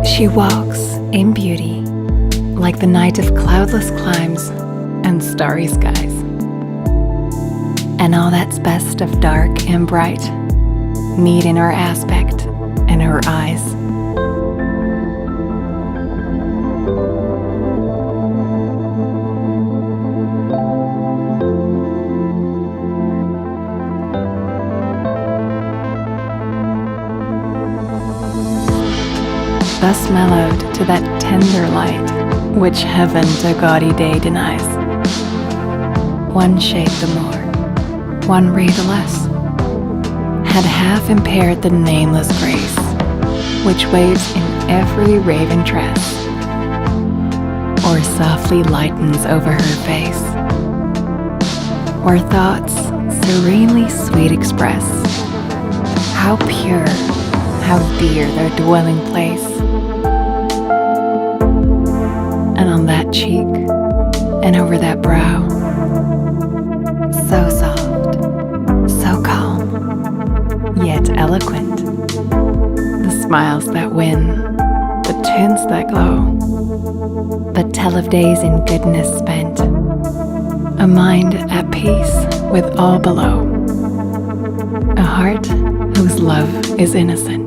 She walks in beauty, like the night of cloudless climes and starry skies. And all that's best of dark and bright meet in her aspect and her eyes. Thus mellowed to that tender light which heaven to gaudy day denies. One shade the more, one ray the less, had half impaired the nameless grace which waves in every raven tress, or softly lightens over her face, or thoughts serenely sweet express how pure, how dear their dwelling place. And on that cheek, and over that brow, so soft, so calm, yet eloquent, the smiles that win, the tints that glow, but tell of days in goodness spent, a mind at peace with all below, a heart whose love is innocent.